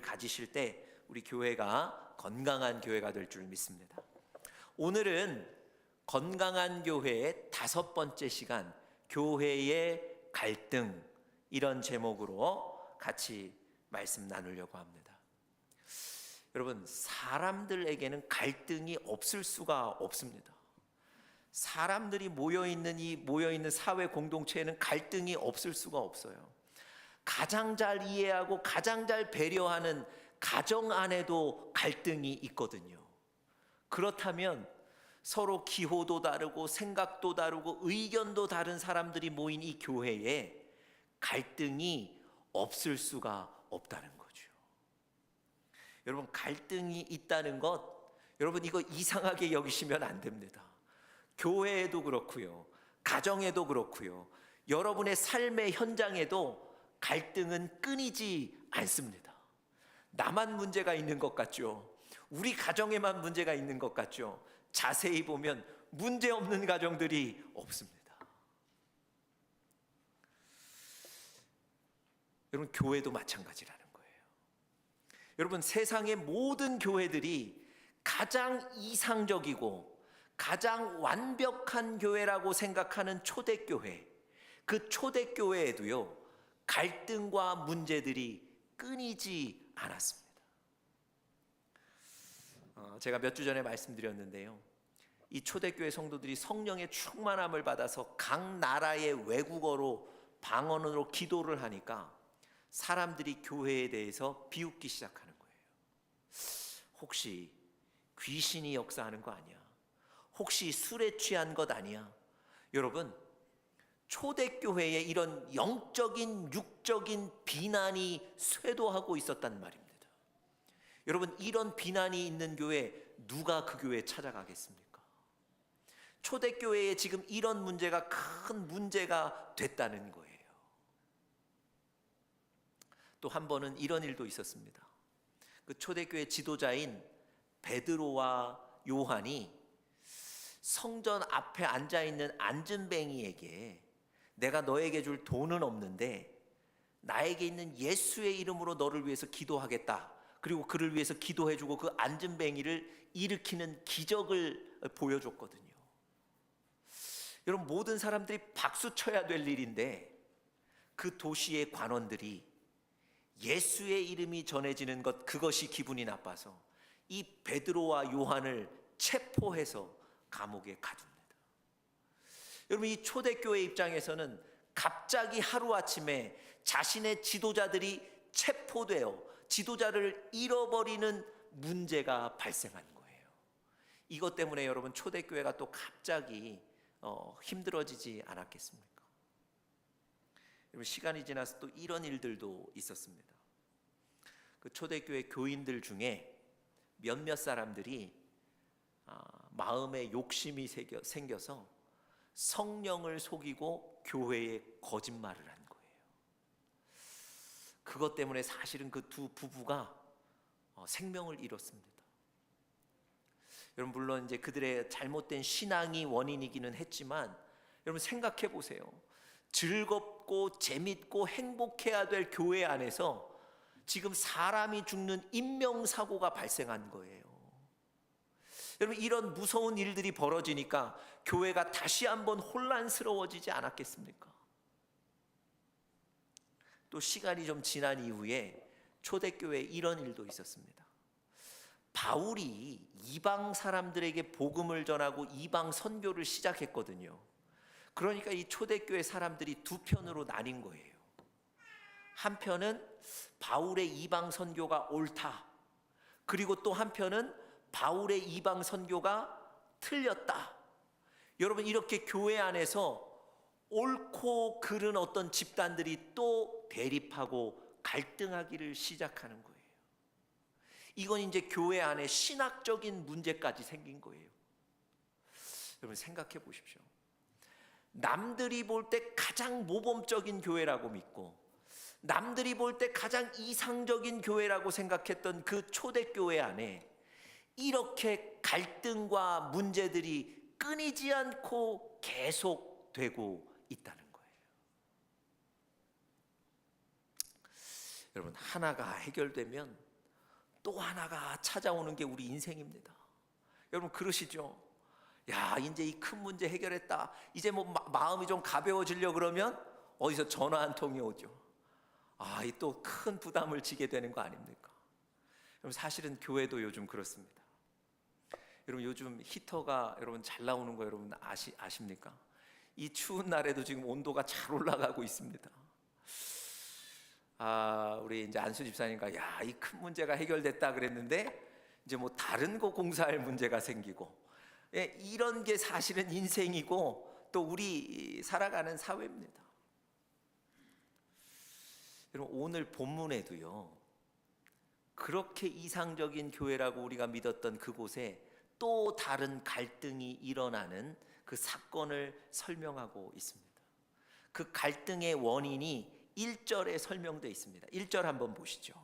관심을 가지실 때 우리 교회가 건강한 교회가 될 줄 믿습니다. 오늘은 건강한 교회의 5번째 시간, 교회의 갈등, 이런 제목으로 같이 말씀 나누려고 합니다. 여러분, 사람들에게는 갈등이 없을 수가 없습니다. 사람들이 모여있는 사회 공동체에는 갈등이 없을 수가 없어요. 가장 잘 이해하고 가장 잘 배려하는 가정 안에도 갈등이 있거든요. 그렇다면 서로 기호도 다르고 생각도 다르고 의견도 다른 사람들이 모인 이 교회에 갈등이 없을 수가 없다는 거죠. 여러분, 갈등이 있다는 것, 여러분 이거 이상하게 여기시면 안 됩니다. 교회에도 그렇고요, 가정에도 그렇고요, 여러분의 삶의 현장에도 갈등은 끊이지 않습니다. 나만 문제가 있는 것 같죠? 우리 가정에만 문제가 있는 것 같죠? 자세히 보면 문제 없는 가정들이 없습니다. 여러분, 교회도 마찬가지라는 거예요. 여러분, 세상의 모든 교회들이 가장 이상적이고 가장 완벽한 교회라고 생각하는 초대교회, 그 초대교회에도요, 갈등과 문제들이 끊이지 않았습니다. 제가 몇 주 전에 말씀드렸는데요, 이 초대교회 성도들이 성령의 충만함을 받아서 각 나라의 외국어로, 방언으로 기도를 하니까 사람들이 교회에 대해서 비웃기 시작하는 거예요. 혹시 귀신이 역사하는 거 아니야? 혹시 술에 취한 것 아니야? 여러분, 초대교회에 이런 영적인 육적인 비난이 쇄도하고 있었단 말입니다. 여러분, 이런 비난이 있는 교회, 누가 그 교회에 찾아가겠습니까? 초대교회에 지금 이런 문제가 큰 문제가 됐다는 거예요. 또 한 번은 이런 일도 있었습니다. 그 초대교회 지도자인 베드로와 요한이 성전 앞에 앉아있는 안진뱅이에게 내가 너에게 줄 돈은 없는데 나에게 있는 예수의 이름으로 너를 위해서 기도하겠다, 그리고 그를 위해서 기도해주고 그 안진뱅이를 일으키는 기적을 보여줬거든요. 여러분, 모든 사람들이 박수 쳐야 될 일인데 그 도시의 관원들이 예수의 이름이 전해지는 것, 그것이 기분이 나빠서 이 베드로와 요한을 체포해서 감옥에 가둡니다. 여러분, 이 초대교회 입장에서는 갑자기 하루아침에 자신의 지도자들이 체포되어 지도자를 잃어버리는 문제가 발생한 거예요. 이것 때문에 여러분, 초대교회가 또 갑자기 힘들어지지 않았겠습니까? 여러분, 시간이 지나서 또 이런 일들도 있었습니다. 그 초대교회 교인들 중에 몇몇 사람들이 마음에 욕심이 생겨서 성령을 속이고 교회에 거짓말을 한 거예요. 그것 때문에 사실은 그 두 부부가 생명을 잃었습니다. 여러분, 물론 이제 그들의 잘못된 신앙이 원인이기는 했지만, 여러분 생각해 보세요. 즐겁고 재밌고 행복해야 될 교회 안에서 지금 사람이 죽는 인명사고가 발생한 거예요. 여러분, 이런 무서운 일들이 벌어지니까 교회가 다시 한번 혼란스러워지지 않았겠습니까? 또 시간이 좀 지난 이후에 초대교회에 이런 일도 있었습니다. 바울이 이방 사람들에게 복음을 전하고 이방 선교를 시작했거든요. 그러니까 이 초대교회 사람들이 두 편으로 나뉜 거예요. 한편은 바울의 이방 선교가 옳다, 그리고 또 한편은 바울의 이방 선교가 틀렸다. 여러분, 이렇게 교회 안에서 옳고 그른 어떤 집단들이 또 대립하고 갈등하기를 시작하는 거예요. 이건 이제 교회 안에 신학적인 문제까지 생긴 거예요. 여러분, 생각해 보십시오. 남들이 볼 때 가장 모범적인 교회라고 믿고 남들이 볼 때 가장 이상적인 교회라고 생각했던 그 초대교회 안에 이렇게 갈등과 문제들이 끊이지 않고 계속되고 있다는 거예요. 여러분, 하나가 해결되면 또 하나가 찾아오는 게 우리 인생입니다. 여러분 그러시죠? 야, 이제 이 큰 문제 해결했다. 이제 뭐 마음이 좀 가벼워지려 그러면 어디서 전화 한 통이 오죠. 아, 이 또 큰 부담을 지게 되는 거 아닙니까? 여러분 사실은 교회도 요즘 그렇습니다. 여러분 요즘 히터가 여러분 잘 나오는 거 여러분 아십니까? 이 추운 날에도 지금 온도가 잘 올라가고 있습니다. 아, 우리 이제 안수 집사님과 야, 이 큰 문제가 해결됐다 그랬는데 이제 뭐 다른 거 공사할 문제가 생기고, 예, 이런 게 사실은 인생이고 또 우리 살아가는 사회입니다. 여러분 오늘 본문에도요, 그렇게 이상적인 교회라고 우리가 믿었던 그곳에 또 다른 갈등이 일어나는 그 사건을 설명하고 있습니다. 그 갈등의 원인이 1절에 설명되어 있습니다. 1절 한번 보시죠.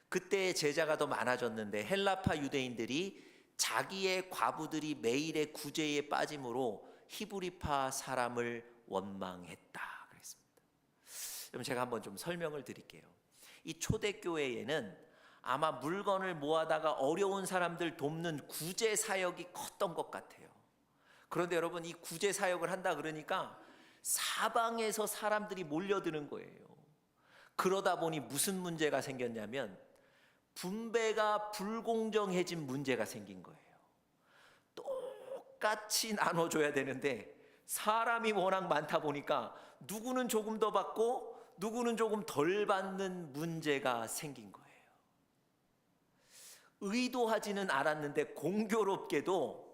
그때 제자가 더 많아졌는데 헬라파 유대인들이 자기의 과부들이 매일의 구제에 빠짐으로 히브리파 사람을 원망했다 그랬습니다. 그럼 제가 한번 좀 설명을 드릴게요. 이 초대교회에는 아마 물건을 모아다가 어려운 사람들 돕는 구제 사역이 컸던 것 같아요. 그런데 여러분 이 구제 사역을 한다 그러니까 사방에서 사람들이 몰려드는 거예요. 그러다 보니 무슨 문제가 생겼냐면 분배가 불공정해진 문제가 생긴 거예요. 똑같이 나눠줘야 되는데 사람이 워낙 많다 보니까 누구는 조금 더 받고 누구는 조금 덜 받는 문제가 생긴 거예요. 의도하지는 않았는데 공교롭게도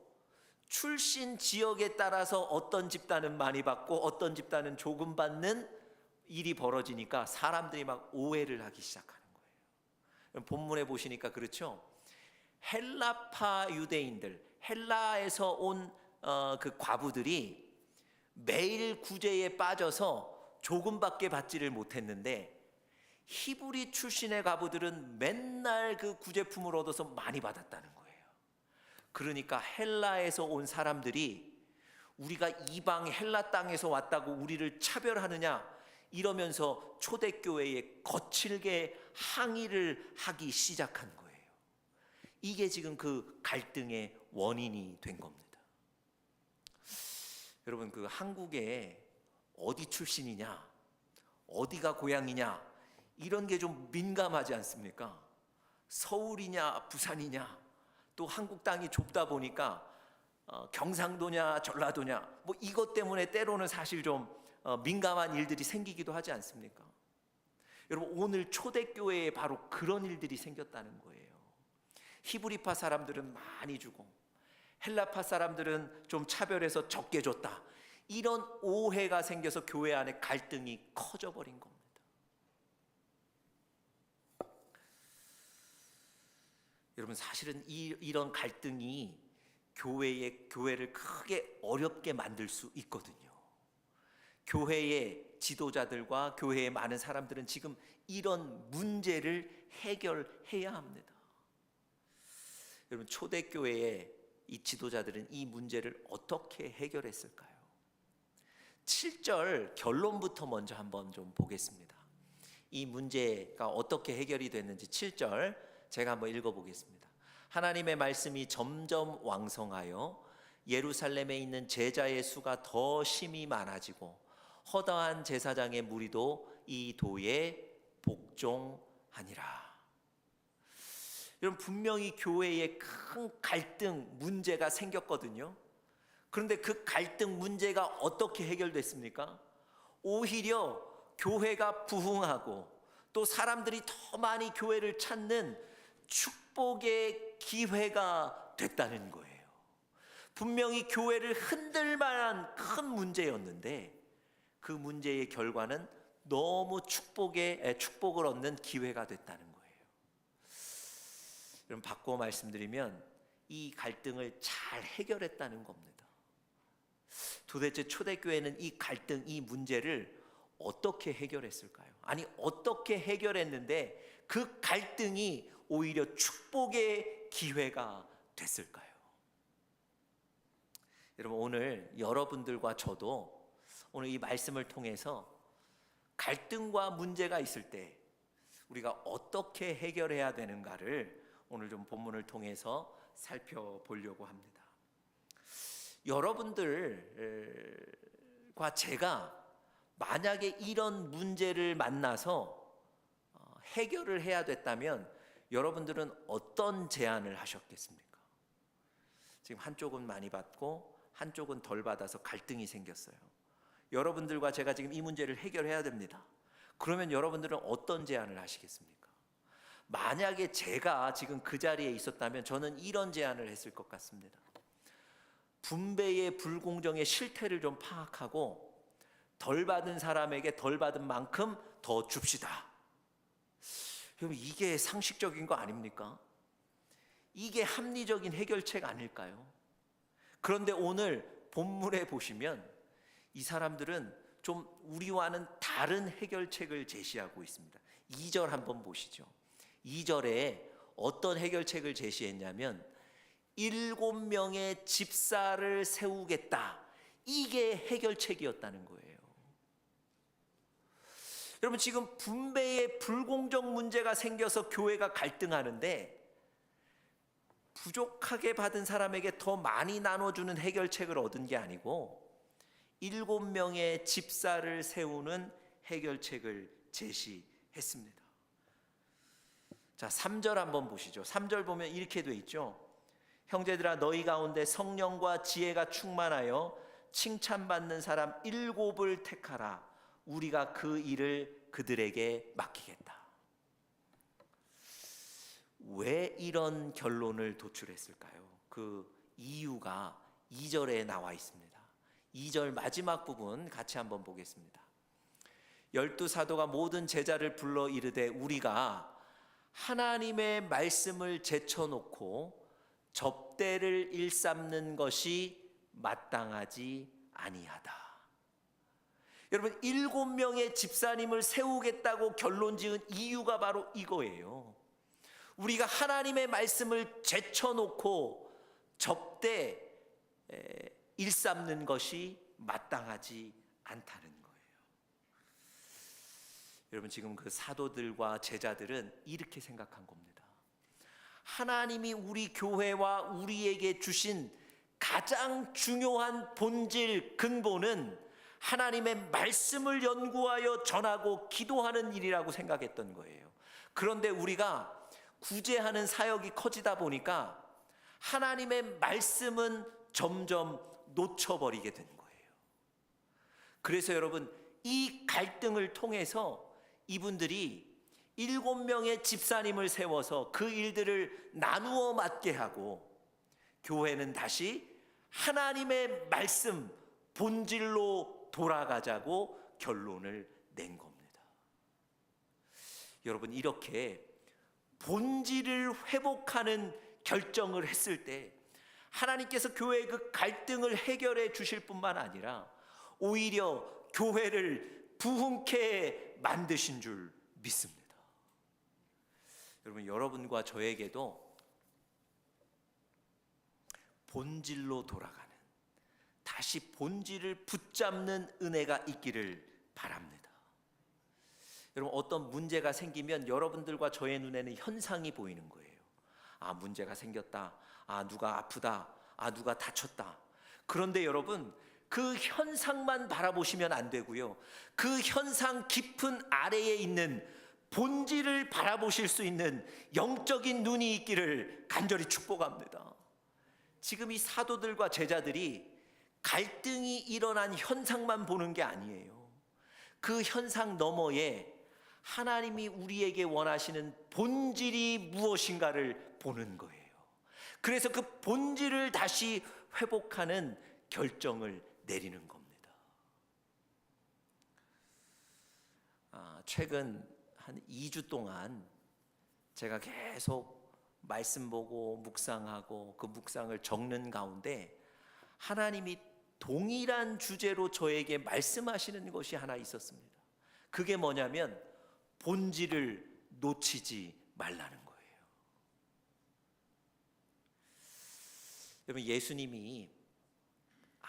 출신 지역에 따라서 어떤 집단은 많이 받고 어떤 집단은 조금 받는 일이 벌어지니까 사람들이 막 오해를 하기 시작하는 거예요. 본문에 보시니까 그렇죠. 헬라파 유대인들, 헬라에서 온 그 과부들이 매일 구제에 빠져서 조금밖에 받지를 못했는데 히브리 출신의 과부들은 맨날 그 구제품을 얻어서 많이 받았다는 거예요. 그러니까 헬라에서 온 사람들이 우리가 이방 헬라 땅에서 왔다고 우리를 차별하느냐 이러면서 초대교회에 거칠게 항의를 하기 시작한 거예요. 이게 지금 그 갈등의 원인이 된 겁니다. 여러분 그 한국에 어디 출신이냐, 어디가 고향이냐 이런 게 좀 민감하지 않습니까? 서울이냐 부산이냐, 또 한국 땅이 좁다 보니까 경상도냐 전라도냐 뭐 이것 때문에 때로는 사실 좀 민감한 일들이 생기기도 하지 않습니까? 여러분 오늘 초대교회에 바로 그런 일들이 생겼다는 거예요. 히브리파 사람들은 많이 주고 헬라파 사람들은 좀 차별해서 적게 줬다. 이런 오해가 생겨서 교회 안에 갈등이 커져버린 겁니다. 여러분 사실은 이런 갈등이 교회를 크게 어렵게 만들 수 있거든요. 교회의 지도자들과 교회의 많은 사람들은 지금 이런 문제를 해결해야 합니다. 여러분 초대교회의 이 지도자들은 이 문제를 어떻게 해결했을까요? 7절 결론부터 먼저 한번 좀 보겠습니다. 이 문제가 어떻게 해결이 됐는지 7절 제가 한번 읽어보겠습니다. 하나님의 말씀이 점점 왕성하여 예루살렘에 있는 제자의 수가 더 심히 많아지고 허다한 제사장의 무리도 이 도에 복종하니라. 여러분 분명히 교회에 큰 갈등 문제가 생겼거든요. 그런데 그 갈등 문제가 어떻게 해결됐습니까? 오히려 교회가 부흥하고 또 사람들이 더 많이 교회를 찾는 축복의 기회가 됐다는 거예요. 분명히 교회를 흔들 만한 큰 문제였는데 그 문제의 결과는 너무 축복을 얻는 기회가 됐다는 거예요. 여러분 바꿔 말씀드리면 이 갈등을 잘 해결했다는 겁니다. 도대체 초대교회는 이 갈등, 이 문제를 어떻게 해결했을까요? 아니 어떻게 해결했는데 그 갈등이 오히려 축복의 기회가 됐을까요? 여러분 오늘 여러분들과 저도 오늘 이 말씀을 통해서 갈등과 문제가 있을 때 우리가 어떻게 해결해야 되는가를 오늘 좀 본문을 통해서 살펴보려고 합니다. 여러분들과 제가 만약에 이런 문제를 만나서 해결을 해야 됐다면 여러분들은 어떤 제안을 하셨겠습니까? 지금 한쪽은 많이 받고 한쪽은 덜 받아서 갈등이 생겼어요. 여러분들과 제가 지금 이 문제를 해결해야 됩니다. 그러면 여러분들은 어떤 제안을 하시겠습니까? 만약에 제가 지금 그 자리에 있었다면 저는 이런 제안을 했을 것 같습니다. 분배의 불공정의 실태를 좀 파악하고 덜 받은 사람에게 덜 받은 만큼 더 줍시다. 그럼 이게 상식적인 거 아닙니까? 이게 합리적인 해결책 아닐까요? 그런데 오늘 본문에 보시면 이 사람들은 좀 우리와는 다른 해결책을 제시하고 있습니다. 2절 한번 보시죠. 2절에 어떤 해결책을 제시했냐면 7명의 집사를 세우겠다. 이게 해결책이었다는 거예요. 여러분, 지금 분배의 불공정 문제가 생겨서 교회가 갈등하는데 부족하게 받은 사람에게 더 많이 나눠주는 해결책을 얻은 게 아니고 7명의 집사를 세우는 해결책을 제시했습니다. 자, 3절 한번 보시죠. 3절 보면 이렇게 돼 있죠. 형제들아, 너희 가운데 성령과 지혜가 충만하여 칭찬받는 사람 7을 택하라. 우리가 그 일을 그들에게 맡기겠다. 왜 이런 결론을 도출했을까요? 그 이유가 2절에 나와 있습니다. 2절 마지막 부분 같이 한번 보겠습니다. 12 사도가 모든 제자를 불러 이르되 우리가 하나님의 말씀을 제쳐놓고 접대를 일삼는 것이 마땅하지 아니하다. 여러분, 7명의 집사님을 세우겠다고 결론 지은 이유가 바로 이거예요. 우리가 하나님의 말씀을 제쳐놓고 접대 일삼는 것이 마땅하지 않다는 거예요. 여러분, 지금 그 사도들과 제자들은 이렇게 생각한 겁니다. 하나님이 우리 교회와 우리에게 주신 가장 중요한 본질 근본은 하나님의 말씀을 연구하여 전하고 기도하는 일이라고 생각했던 거예요. 그런데 우리가 구제하는 사역이 커지다 보니까 하나님의 말씀은 점점 놓쳐버리게 된 거예요. 그래서 여러분, 이 갈등을 통해서 이분들이 7명의 집사님을 세워서 그 일들을 나누어 맡게 하고 교회는 다시 하나님의 말씀 본질로 돌아가자고 결론을 낸 겁니다. 여러분, 이렇게 본질을 회복하는 결정을 했을 때 하나님께서 교회의 그 갈등을 해결해 주실 뿐만 아니라 오히려 교회를 부흥케 만드신 줄 믿습니다. 여러분, 여러분과 저에게도 본질로 돌아가는, 다시 본질을 붙잡는 은혜가 있기를 바랍니다. 여러분, 어떤 문제가 생기면 여러분들과 저의 눈에는 현상이 보이는 거예요. 아, 문제가 생겼다. 아, 누가 아프다. 아, 누가 다쳤다. 그런데 여러분, 그 현상만 바라보시면 안 되고요. 그 현상 깊은 아래에 있는 본질을 바라보실 수 있는 영적인 눈이 있기를 간절히 축복합니다. 지금 이 사도들과 제자들이 갈등이 일어난 현상만 보는 게 아니에요. 그 현상 너머에 하나님이 우리에게 원하시는 본질이 무엇인가를 보는 거예요. 그래서 그 본질을 다시 회복하는 결정을 내리는 겁니다. 최근 한 2주 동안 제가 계속 말씀 보고 묵상하고 그 묵상을 적는 가운데 하나님이 동일한 주제로 저에게 말씀하시는 것이 하나 있었습니다. 그게 뭐냐면 본질을 놓치지 말라는 거예요. 여러분, 예수님이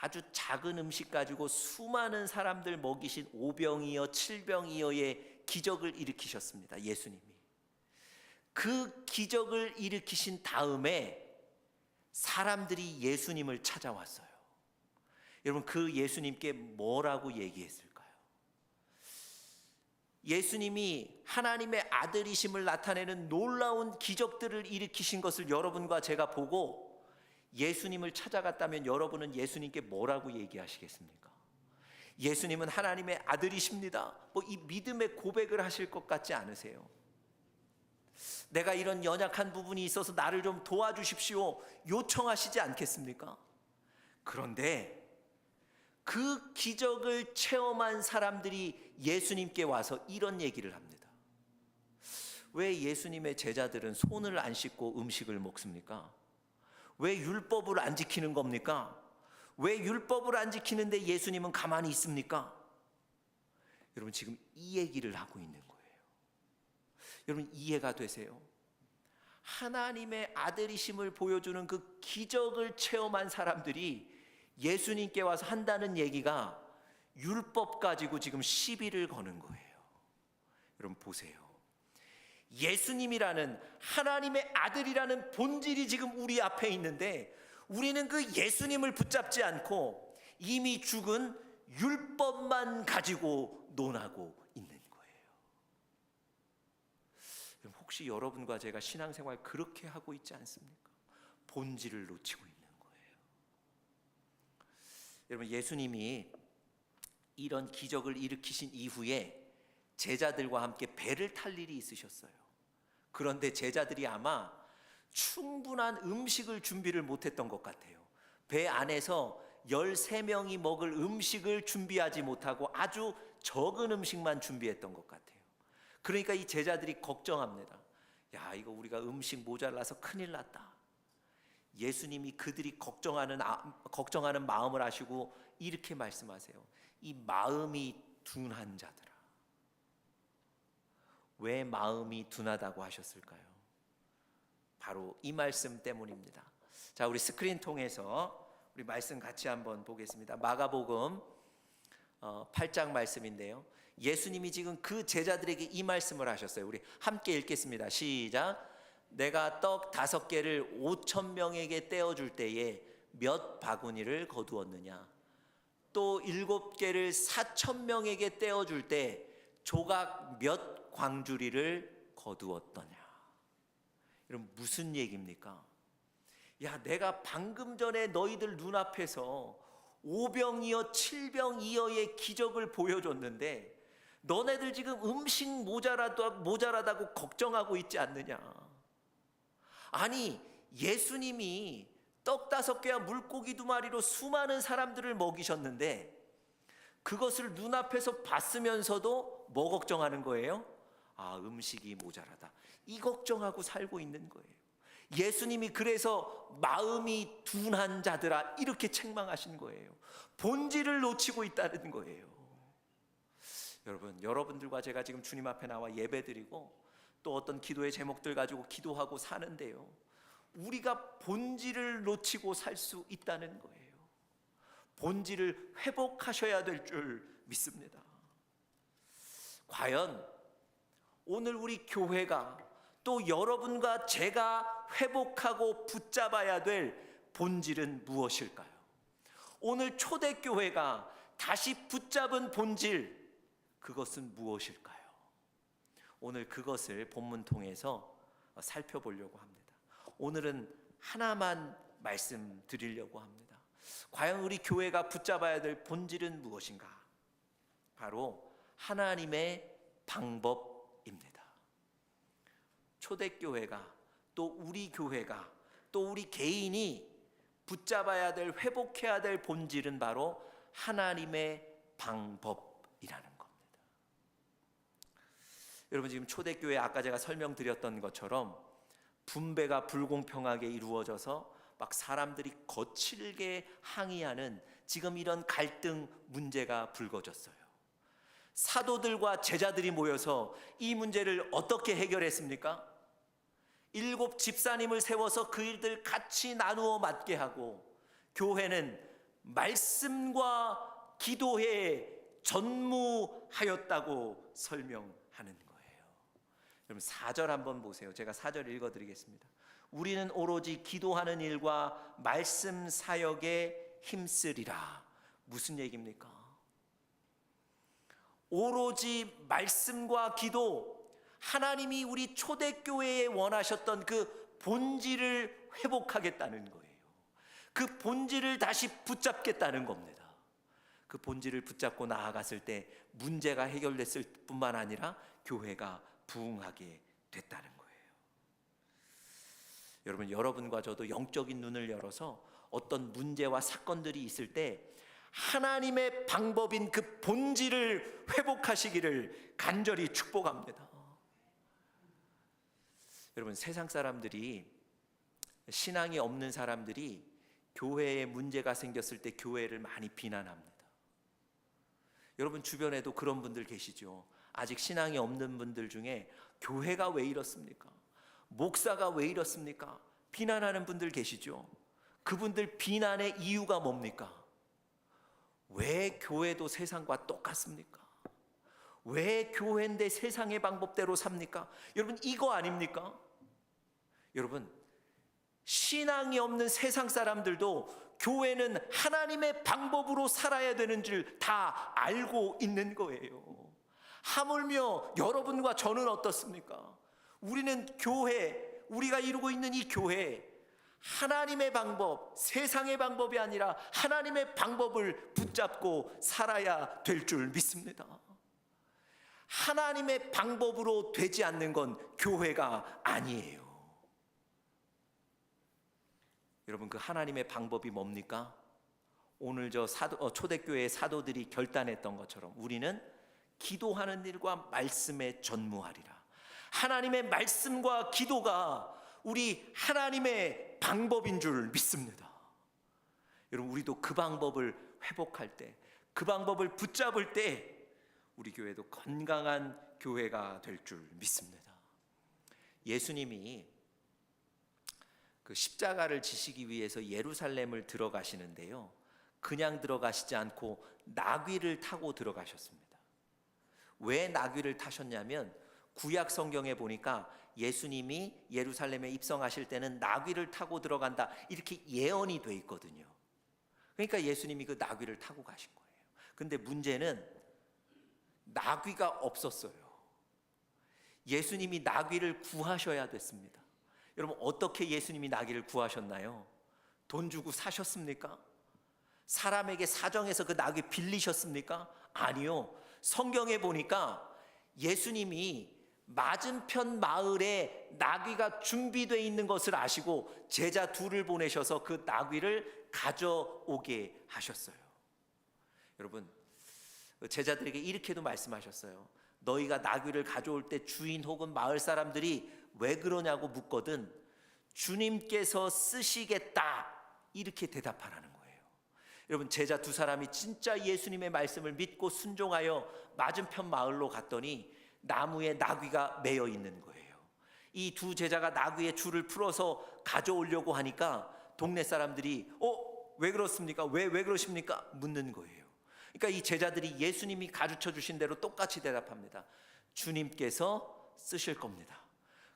아주 작은 음식 가지고 수많은 사람들 먹이신 오병이어 칠병이어의 기적을 일으키셨습니다. 예수님이. 그 기적을 일으키신 다음에 사람들이 예수님을 찾아왔어요. 여러분, 그 예수님께 뭐라고 얘기했을까요? 예수님이 하나님의 아들이심을 나타내는 놀라운 기적들을 일으키신 것을 여러분과 제가 보고 예수님을 찾아갔다면 여러분은 예수님께 뭐라고 얘기하시겠습니까? 예수님은 하나님의 아들이십니다. 이 믿음의 고백을 하실 것 같지 않으세요? 내가 이런 연약한 부분이 있어서 나를 좀 도와주십시오, 요청하시지 않겠습니까? 그런데 그 기적을 체험한 사람들이 예수님께 와서 이런 얘기를 합니다. 왜 예수님의 제자들은 손을 안 씻고 음식을 먹습니까? 왜 율법을 안 지키는 겁니까? 왜 율법을 안 지키는데 예수님은 가만히 있습니까? 여러분, 지금 이 얘기를 하고 있는 거예요. 여러분, 이해가 되세요? 하나님의 아들이심을 보여주는 그 기적을 체험한 사람들이 예수님께 와서 한다는 얘기가 율법 가지고 지금 시비를 거는 거예요. 여러분 보세요. 예수님이라는 하나님의 아들이라는 본질이 지금 우리 앞에 있는데 우리는 그 예수님을 붙잡지 않고 이미 죽은 율법만 가지고 논하고 있는 거예요. 혹시 여러분과 제가 신앙생활 그렇게 하고 있지 않습니까? 본질을 놓치고 있는 거예요. 여러분, 예수님이 이런 기적을 일으키신 이후에 제자들과 함께 배를 탈 일이 있으셨어요. 그런데 제자들이 아마 충분한 음식을 준비를 못했던 것 같아요. 배 안에서 13명이 먹을 음식을 준비하지 못하고 아주 적은 음식만 준비했던 것 같아요. 그러니까 이 제자들이 걱정합니다. 야, 이거 우리가 음식 모자라서 큰일 났다. 예수님이 그들이 걱정하는 마음을 아시고 이렇게 말씀하세요. 이 마음이 둔한 자들아. 왜 마음이 둔하다고 하셨을까요? 바로 이 말씀 때문입니다. 자, 우리 스크린 통해서 우리 말씀 같이 한번 보겠습니다. 마가복음 8장 말씀인데요. 예수님이 지금 그 제자들에게 이 말씀을 하셨어요. 우리 함께 읽겠습니다. 시작. 내가 떡 5개를 5,000명에게 떼어줄 때에 몇 바구니를 거두었느냐? 또 7개를 4,000명에게 떼어줄 때 조각 몇 광주리를 거두었더냐? 여러분, 무슨 얘기입니까? 야, 내가 방금 전에 너희들 눈앞에서 5병이어 7병이어의 기적을 보여줬는데 너네들 지금 음식 모자라다고 걱정하고 있지 않느냐? 아니, 예수님이 떡 5개와 물고기 2마리로 수많은 사람들을 먹이셨는데 그것을 눈앞에서 봤으면서도 뭐 걱정하는 거예요? 아, 음식이 모자라다. 이 걱정하고 살고 있는 거예요. 예수님이 그래서 마음이 둔한 자들아 이렇게 책망하신 거예요. 본질을 놓치고 있다는 거예요. 여러분들과 제가 지금 주님 앞에 나와 예배드리고 또 어떤 기도의 제목들 가지고 기도하고 사는데요, 우리가 본질을 놓치고 살 수 있다는 거예요. 본질을 회복하셔야 될 줄 믿습니다. 과연 오늘 우리 교회가 또 여러분과 제가 회복하고 붙잡아야 될 본질은 무엇일까요? 오늘 초대교회가 다시 붙잡은 본질, 그것은 무엇일까요? 오늘 그것을 본문 통해서 살펴보려고 합니다. 오늘은 하나만 말씀드리려고 합니다. 과연 우리 교회가 붙잡아야 될 본질은 무엇인가? 바로 하나님의 방법입니다. 초대교회가 또 우리 교회가 또 우리 개인이 붙잡아야 될, 회복해야 될 본질은 바로 하나님의 방법이라는 겁니다. 여러분, 지금 초대교회 아까 제가 설명드렸던 것처럼 분배가 불공평하게 이루어져서 막 사람들이 거칠게 항의하는 지금 이런 갈등 문제가 불거졌어요. 사도들과 제자들이 모여서 이 문제를 어떻게 해결했습니까? 7 집사님을 세워서 그 일들 같이 나누어 맡게 하고 교회는 말씀과 기도에 전무하였다고 설명하는 거예요. 여러분 4절 한번 보세요. 제가 4절 읽어드리겠습니다. 우리는 오로지 기도하는 일과 말씀 사역에 힘쓰리라. 무슨 얘기입니까? 오로지 말씀과 기도, 하나님이 우리 초대교회에 원하셨던 그 본질을 회복하겠다는 거예요. 그 본질을 다시 붙잡겠다는 겁니다. 그 본질을 붙잡고 나아갔을 때 문제가 해결됐을 뿐만 아니라 교회가 부흥하게 됐다는 거예요. 여러분, 여러분과 저도 영적인 눈을 열어서 어떤 문제와 사건들이 있을 때 하나님의 방법인 그 본질을 회복하시기를 간절히 축복합니다. 여러분, 세상 사람들이, 신앙이 없는 사람들이 교회에 문제가 생겼을 때 교회를 많이 비난합니다. 여러분 주변에도 그런 분들 계시죠. 아직 신앙이 없는 분들 중에 교회가 왜 이렇습니까? 목사가 왜 이렇습니까? 비난하는 분들 계시죠. 그분들 비난의 이유가 뭡니까? 왜 교회도 세상과 똑같습니까? 왜 교회인데 세상의 방법대로 삽니까? 여러분 이거 아닙니까? 여러분, 신앙이 없는 세상 사람들도 교회는 하나님의 방법으로 살아야 되는 줄 다 알고 있는 거예요. 하물며 여러분과 저는 어떻습니까? 우리는 교회, 우리가 이루고 있는 이 교회, 하나님의 방법, 세상의 방법이 아니라 하나님의 방법을 붙잡고 살아야 될 줄 믿습니다. 하나님의 방법으로 되지 않는 건 교회가 아니에요. 여러분, 그 하나님의 방법이 뭡니까? 오늘 저 초대교회의 사도들이 결단했던 것처럼 우리는 기도하는 일과 말씀에 전무하리라. 하나님의 말씀과 기도가 우리 하나님의 방법인 줄 믿습니다. 여러분, 우리도 그 방법을 회복할 때, 그 방법을 붙잡을 때 우리 교회도 건강한 교회가 될 줄 믿습니다. 예수님이 그 십자가를 지시기 위해서 예루살렘을 들어가시는데요, 그냥 들어가시지 않고 나귀를 타고 들어가셨습니다. 왜 나귀를 타셨냐면 구약 성경에 보니까 예수님이 예루살렘에 입성하실 때는 나귀를 타고 들어간다 이렇게 예언이 돼 있거든요. 그러니까 예수님이 그 나귀를 타고 가신 거예요. 근데 문제는 나귀가 없었어요. 예수님이 나귀를 구하셔야 됐습니다. 여러분, 어떻게 예수님이 나귀를 구하셨나요? 돈 주고 사셨습니까? 사람에게 사정해서 그 나귀 빌리셨습니까? 아니요. 성경에 보니까 예수님이 맞은편 마을에 나귀가 준비되어 있는 것을 아시고 제자 둘을 보내셔서 그 나귀를 가져오게 하셨어요. 여러분, 제자들에게 이렇게도 말씀하셨어요. 너희가 나귀를 가져올 때 주인 혹은 마을 사람들이 왜 그러냐고 묻거든 주님께서 쓰시겠다 이렇게 대답하라는 거예요. 여러분, 제자 두 사람이 진짜 예수님의 말씀을 믿고 순종하여 맞은편 마을로 갔더니 나무에 나귀가 매여 있는 거예요. 이 두 제자가 나귀의 줄을 풀어서 가져오려고 하니까 동네 사람들이 왜 그렇습니까? 왜 그러십니까? 묻는 거예요. 그러니까 이 제자들이 예수님이 가르쳐 주신 대로 똑같이 대답합니다. 주님께서 쓰실 겁니다.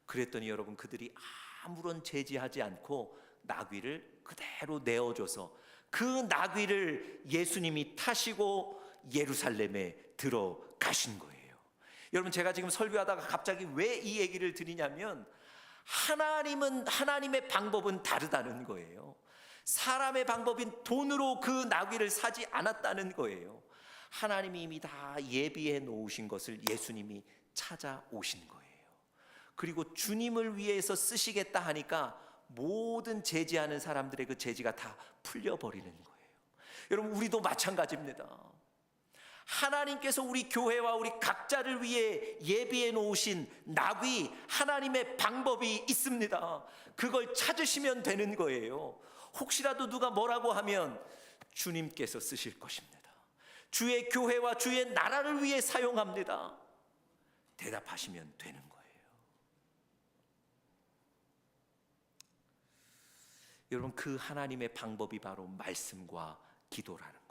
그랬더니 여러분, 그들이 아무런 제지하지 않고 나귀를 그대로 내어줘서 그 나귀를 예수님이 타시고 예루살렘에 들어가신 거예요. 여러분, 제가 지금 설교하다가 갑자기 왜 이 얘기를 드리냐면 하나님의 방법은 다르다는 거예요. 사람의 방법인 돈으로 그 나귀를 사지 않았다는 거예요. 하나님이 이미 다 예비해 놓으신 것을 예수님이 찾아오신 거예요. 그리고 주님을 위해서 쓰시겠다 하니까 모든 제지하는 사람들의 그 제지가 다 풀려버리는 거예요. 여러분, 우리도 마찬가지입니다. 하나님께서 우리 교회와 우리 각자를 위해 예비해 놓으신 나귀, 하나님의 방법이 있습니다. 그걸 찾으시면 되는 거예요. 혹시라도 누가 뭐라고 하면 주님께서 쓰실 것입니다. 주의 교회와 주의 나라를 위해 사용합니다. 대답하시면 되는 거예요. 여러분, 그 하나님의 방법이 바로 말씀과 기도라는 겁니다.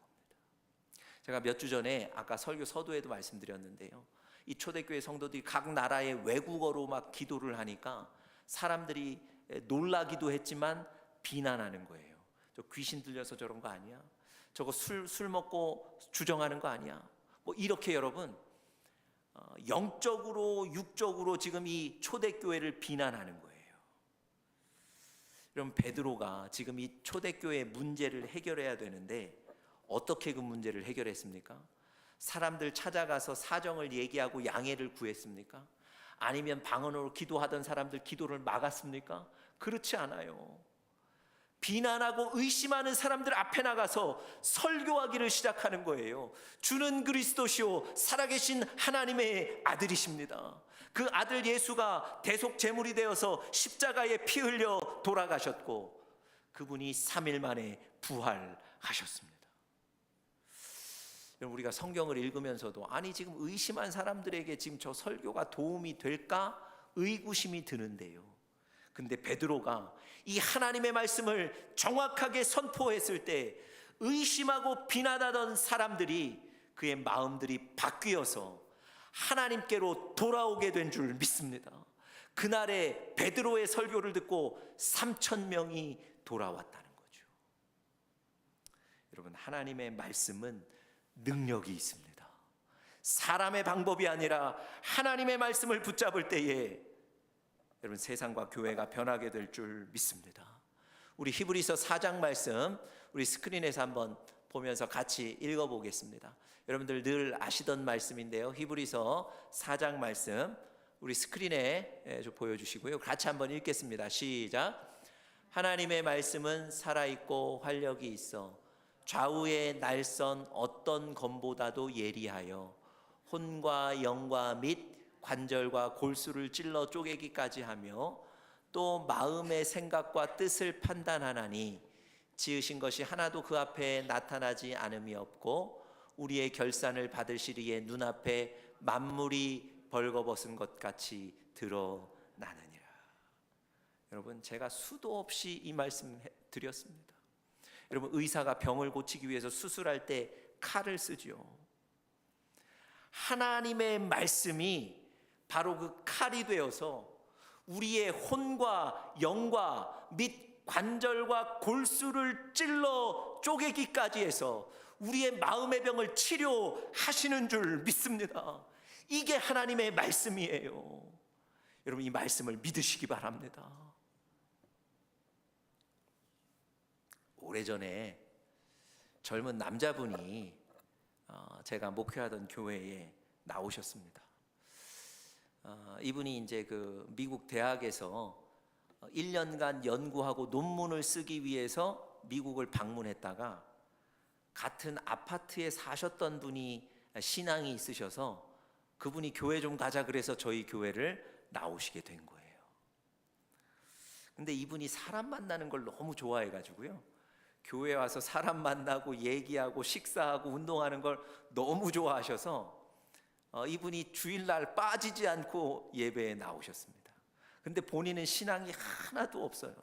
제가 몇 주 전에 아까 설교 서두에도 말씀드렸는데요, 이 초대교회 성도들이 각 나라의 외국어로 막 기도를 하니까 사람들이 놀라기도 했지만 비난하는 거예요. 저 귀신 들려서 저런 거 아니야? 저거 술 먹고 주정하는 거 아니야? 뭐 이렇게 여러분 영적으로 육적으로 지금 이 초대교회를 비난하는 거예요. 여러분, 베드로가 지금 이 초대교회 문제를 해결해야 되는데 어떻게 그 문제를 해결했습니까? 사람들 찾아가서 사정을 얘기하고 양해를 구했습니까? 아니면 방언으로 기도하던 사람들 기도를 막았습니까? 그렇지 않아요. 비난하고 의심하는 사람들 앞에 나가서 설교하기를 시작하는 거예요. 주는 그리스도시요 살아계신 하나님의 아들이십니다. 그 아들 예수가 대속 제물이 되어서 십자가에 피 흘려 돌아가셨고 그분이 3일 만에 부활하셨습니다. 우리가 성경을 읽으면서도 아니 지금 의심한 사람들에게 지금 저 설교가 도움이 될까 의구심이 드는데요. 근데 베드로가 이 하나님의 말씀을 정확하게 선포했을 때 의심하고 비난하던 사람들이 그의 마음들이 바뀌어서 하나님께로 돌아오게 된 줄 믿습니다. 그날에 베드로의 설교를 듣고 3,000명이 돌아왔다는 거죠. 여러분, 하나님의 말씀은 능력이 있습니다. 사람의 방법이 아니라 하나님의 말씀을 붙잡을 때에 여러분 세상과 교회가 변하게 될 줄 믿습니다. 우리 히브리서 4장 말씀 우리 스크린에서 한번 보면서 같이 읽어보겠습니다. 여러분들 늘 아시던 말씀인데요. 히브리서 4장 말씀 우리 스크린에 좀 보여주시고요. 같이 한번 읽겠습니다. 시작. 하나님의 말씀은 살아있고 활력이 있어 좌우의 날선 어떤 검보다도 예리하여 혼과 영과 및 관절과 골수를 찔러 쪼개기까지 하며 또 마음의 생각과 뜻을 판단하나니 지으신 것이 하나도 그 앞에 나타나지 않음이 없고 우리의 결산을 받으시리에 눈앞에 만물이 벌거벗은 것 같이 드러나느니라. 여러분, 제가 수도 없이 이 말씀 드렸습니다. 여러분, 의사가 병을 고치기 위해서 수술할 때 칼을 쓰죠. 하나님의 말씀이 바로 그 칼이 되어서 우리의 혼과 영과 및 관절과 골수를 찔러 쪼개기까지 해서 우리의 마음의 병을 치료하시는 줄 믿습니다. 이게 하나님의 말씀이에요. 여러분, 이 말씀을 믿으시기 바랍니다. 오래전에 젊은 남자분이 제가 목회하던 교회에 나오셨습니다. 이분이 이제 그 미국 대학에서 1년간 연구하고 논문을 쓰기 위해서 미국을 방문했다가 같은 아파트에 사셨던 분이 신앙이 있으셔서 그분이 교회 좀 가자 그래서 저희 교회를 나오시게 된 거예요. 근데 이분이 사람 만나는 걸 너무 좋아해 가지고요. 교회 와서 사람 만나고 얘기하고 식사하고 운동하는 걸 너무 좋아하셔서 이분이 주일날 빠지지 않고 예배에 나오셨습니다. 근데 본인은 신앙이 하나도 없어요.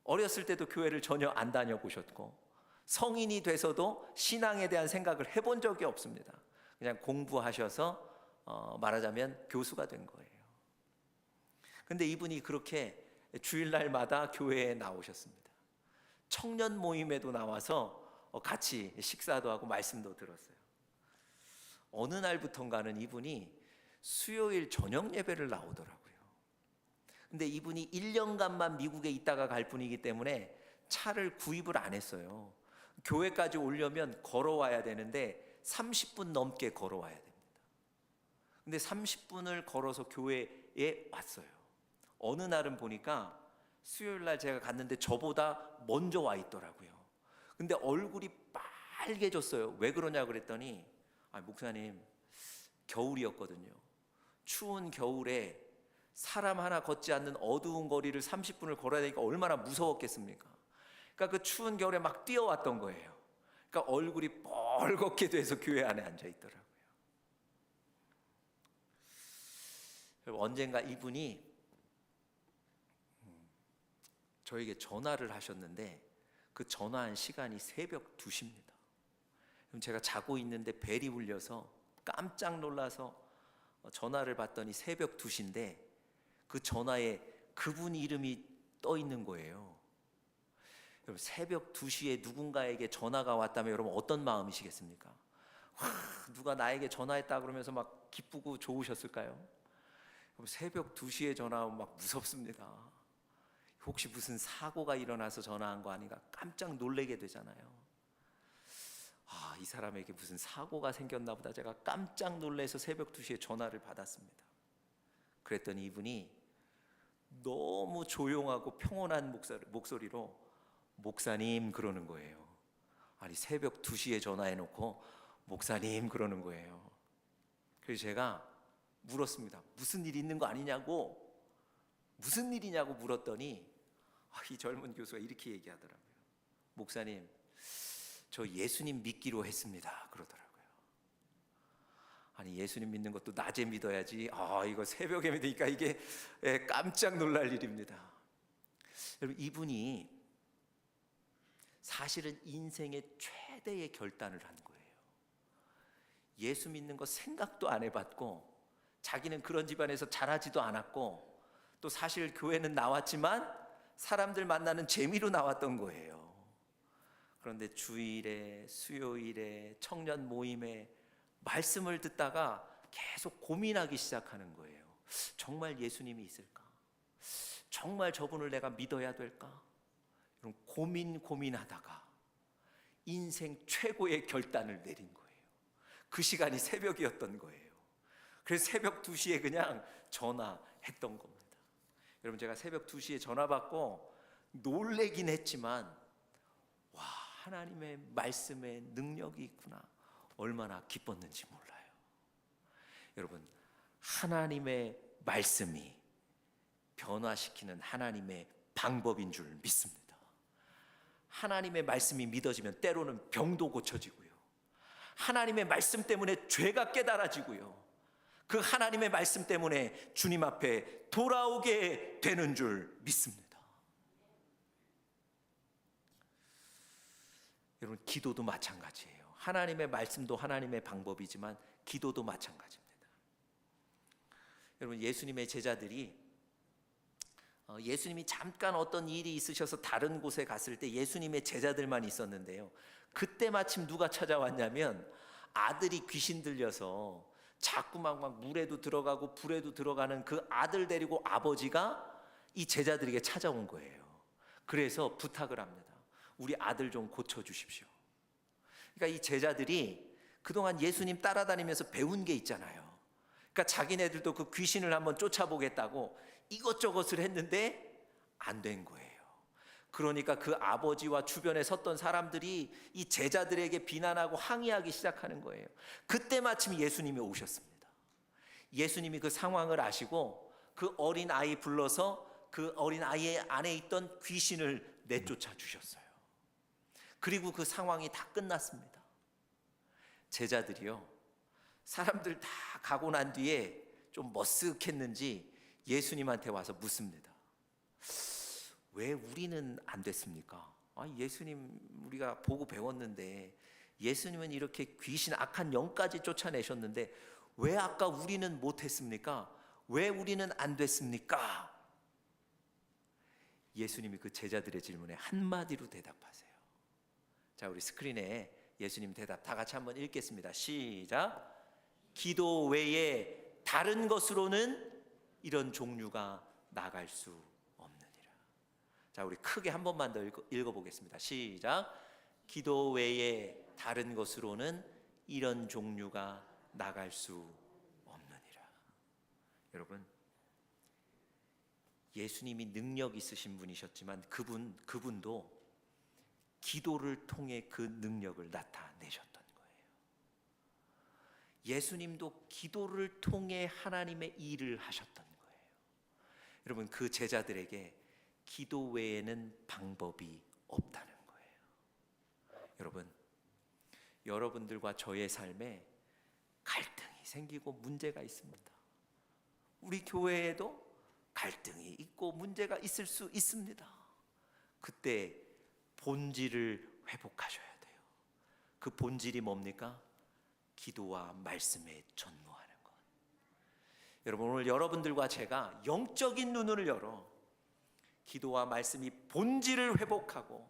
어렸을 때도 교회를 전혀 안 다녀보셨고 성인이 돼서도 신앙에 대한 생각을 해본 적이 없습니다. 그냥 공부하셔서 말하자면 교수가 된 거예요. 근데 이분이 그렇게 주일날마다 교회에 나오셨습니다. 청년 모임에도 나와서 같이 식사도 하고 말씀도 들었어요. 어느 날부턴가는 이분이 수요일 저녁 예배를 나오더라고요. 근데 이분이 1년간만 미국에 있다가 갈 분이기 때문에 차를 구입을 안 했어요. 교회까지 오려면 걸어와야 되는데 30분 넘게 걸어와야 됩니다. 근데 30분을 걸어서 교회에 왔어요. 어느 날은 보니까 수요일 날 제가 갔는데 저보다 먼저 와 있더라고요. 근데 얼굴이 빨개졌어요. 왜 그러냐 그랬더니 목사님, 겨울이었거든요. 추운 겨울에 사람 하나 걷지 않는 어두운 거리를 30분을 걸어야 되니까 얼마나 무서웠겠습니까? 그러니까 그 추운 겨울에 막 뛰어왔던 거예요. 그러니까 얼굴이 뻘겋게 돼서 교회 안에 앉아 있더라고요. 언젠가 이분이 저에게 전화를 하셨는데 그 전화한 시간이 새벽 2시입니다. 그럼 제가 자고 있는데 벨이 울려서 깜짝 놀라서 전화를 받더니 새벽 2시인데 그 전화에 그분 이름이 떠 있는 거예요. 여러분, 새벽 2시에 누군가에게 전화가 왔다면 여러분 어떤 마음이시겠습니까? 와, 누가 나에게 전화했다 그러면서 막 기쁘고 좋으셨을까요? 여러분, 새벽 2시에 전화하면 막 무섭습니다. 혹시 무슨 사고가 일어나서 전화한 거 아닌가 깜짝 놀래게 되잖아요. 이 사람에게 무슨 사고가 생겼나 보다. 제가 깜짝 놀라서 새벽 2시에 전화를 받았습니다. 그랬더니 이분이 너무 조용하고 평온한 목소리로 목사님 그러는 거예요. 아니, 새벽 2시에 전화해놓고 목사님 그러는 거예요. 그래서 제가 물었습니다. 무슨 일 있는 거 아니냐고, 무슨 일이냐고 물었더니 이 젊은 교수가 이렇게 얘기하더라고요. 목사님, 저 예수님 믿기로 했습니다 그러더라고요. 아니, 예수님 믿는 것도 낮에 믿어야지 이거 새벽에 믿으니까 이게 깜짝 놀랄 일입니다. 여러분, 이분이 사실은 인생의 최대의 결단을 한 거예요. 예수 믿는 거 생각도 안 해봤고, 자기는 그런 집안에서 자라지도 않았고, 또 사실 교회는 나왔지만 사람들 만나는 재미로 나왔던 거예요. 그런데 주일에, 수요일에, 청년 모임에 말씀을 듣다가 계속 고민하기 시작하는 거예요. 정말 예수님이 있을까? 정말 저분을 내가 믿어야 될까? 이런 고민하다가 인생 최고의 결단을 내린 거예요. 그 시간이 새벽이었던 거예요. 그래서 새벽 2시에 그냥 전화했던 겁니다. 여러분, 제가 새벽 2시에 전화 받고 놀래긴 했지만 하나님의 말씀에 능력이 있구나, 얼마나 기뻤는지 몰라요. 여러분, 하나님의 말씀이 변화시키는 하나님의 방법인 줄 믿습니다. 하나님의 말씀이 믿어지면 때로는 병도 고쳐지고요, 하나님의 말씀 때문에 죄가 깨달아지고요, 그 하나님의 말씀 때문에 주님 앞에 돌아오게 되는 줄 믿습니다. 여러분, 기도도 마찬가지예요. 하나님의 말씀도 하나님의 방법이지만 기도도 마찬가지입니다. 여러분, 예수님의 제자들이 예수님이 잠깐 어떤 일이 있으셔서 다른 곳에 갔을 때 예수님의 제자들만 있었는데요, 그때 마침 누가 찾아왔냐면 아들이 귀신 들려서 자꾸만 막 물에도 들어가고 불에도 들어가는 그 아들 데리고 아버지가 이 제자들에게 찾아온 거예요. 그래서 부탁을 합니다. 우리 아들 좀 고쳐주십시오. 그러니까 이 제자들이 그동안 예수님 따라다니면서 배운 게 있잖아요. 그러니까 자기네들도 그 귀신을 한번 쫓아보겠다고 이것저것을 했는데 안 된 거예요. 그러니까 그 아버지와 주변에 섰던 사람들이 이 제자들에게 비난하고 항의하기 시작하는 거예요. 그때 마침 예수님이 오셨습니다. 예수님이 그 상황을 아시고 그 어린 아이 불러서 그 어린 아이의 안에 있던 귀신을 내쫓아 주셨어요. 그리고 그 상황이 다 끝났습니다. 제자들이요, 사람들 다 가고 난 뒤에 좀 머쓱했는지 예수님한테 와서 묻습니다. 왜 우리는 안 됐습니까? 예수님, 우리가 보고 배웠는데 예수님은 이렇게 귀신, 악한 영까지 쫓아내셨는데 왜 아까 우리는 못했습니까? 왜 우리는 안 됐습니까? 예수님이 그 제자들의 질문에 한마디로 대답하세요. 자, 우리 스크린에 예수님 대답 다 같이 한번 읽겠습니다. 시작. 기도 외에 다른 것으로는 이런 종류가 나갈 수 없느니라. 자, 우리 크게 한 번만 더 읽어보겠습니다. 시작. 기도 외에 다른 것으로는 이런 종류가 나갈 수 없느니라. 여러분, 예수님이 능력 있으신 분이셨지만 그분도 기도를 통해 그 능력을 나타내셨던 거예요. 예수님도 기도를 통해 하나님의 일을 하셨던 거예요. 여러분, 그 제자들에게 기도 외에는 방법이 없다는 거예요. 여러분, 여러분들과 저의 삶에 갈등이 생기고 문제가 있습니다. 우리 교회에도 갈등이 있고 문제가 있을 수 있습니다. 그때 본질을 회복하셔야 돼요. 그 본질이 뭡니까? 기도와 말씀에 전무하는 것. 여러분, 오늘 여러분들과 제가 영적인 눈을 열어 기도와 말씀이 본질을 회복하고,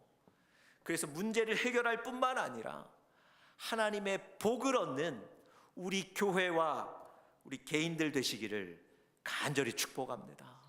그래서 문제를 해결할 뿐만 아니라 하나님의 복을 얻는 우리 교회와 우리 개인들 되시기를 간절히 축복합니다.